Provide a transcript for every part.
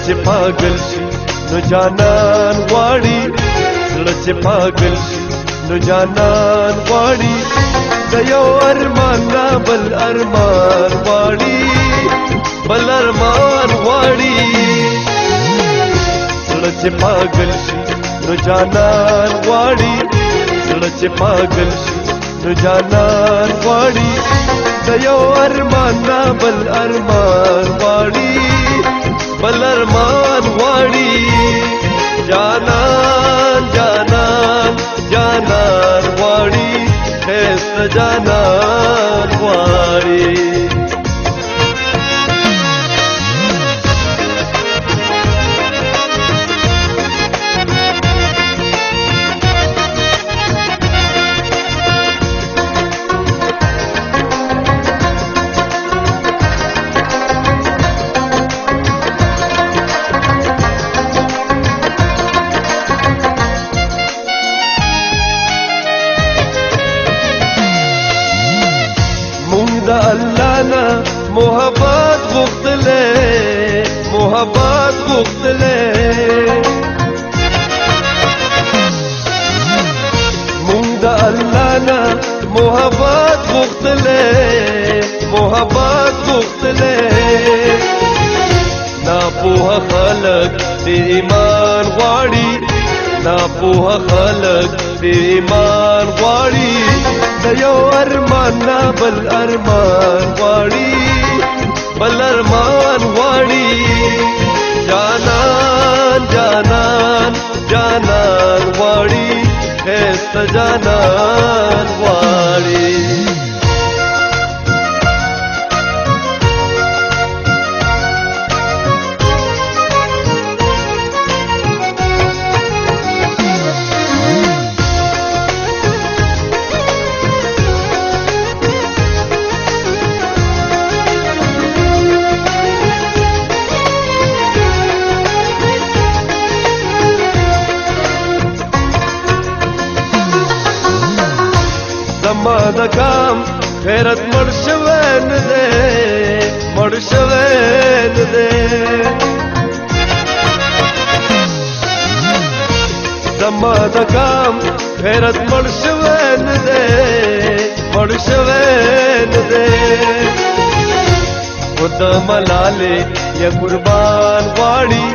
چې پاگل شي نو جانان غواړي زړه چې پاگل شي نو جانان غواړي د یو ارمان نه بل ارمان غواړي بل ارمان غواړي زړه چې پاگل شي نو جانان غواړي زړه چې پاگل شي نو جانان غواړي د یو ارمان نه بل ارمان غواړي بل ارمان غواړي جانان جانان جانان غواړي خیسته جانان غواړي دا اللہ نا محبت غختلے محبت غختلے مونږ دا اللہ نا محبت غختلے محبت غختلے نا پوها خلق دی ایمان غواړي نا پوها خلق دی ایمان غواړي د یو ارمان نه بل ارمان غواړي بل ارمان غواړي جانان جانان جانان غواړي خیسته جانان غواړي زما د کام خیرت مړ شوی نه دی مړ شوی نه دی زما د کام خیرت مړ شوی نه دی مړ شوی نه دی خود ملالې یا قربان غواړي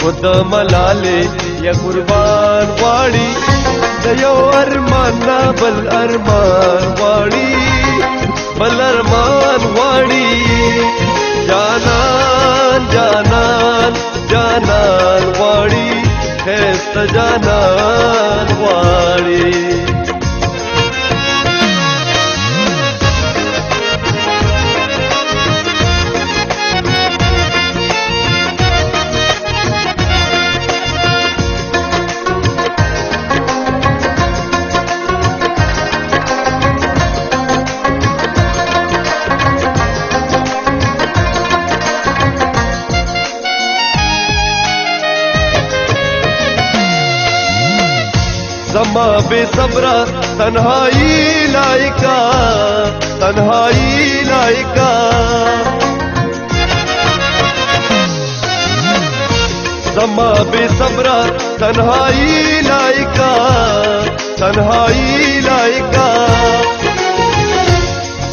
خود ملالې یا قربان غواړي د یو ارمان نه بل ارمان غواړي بل ارمان غواړي جانان جانان جانان غواړي خیسته جانان غواړي زما بے صبرا تنہائی لائکا تنہائی لائکا زما بے صبرا تنہائی لائکا تنہائی لائکا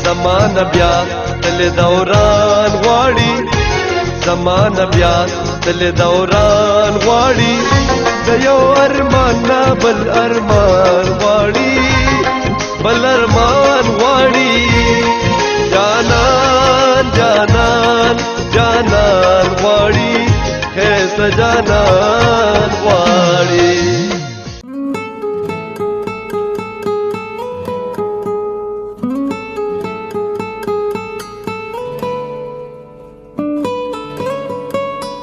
زمان بیا تل دوران غواړي زمان بیا تل دوران غواړي د یو ارمان نه بل ارمان غواړي بل ارمان غواړي جانان جانان جانان غواړي خیسته جانان غواړي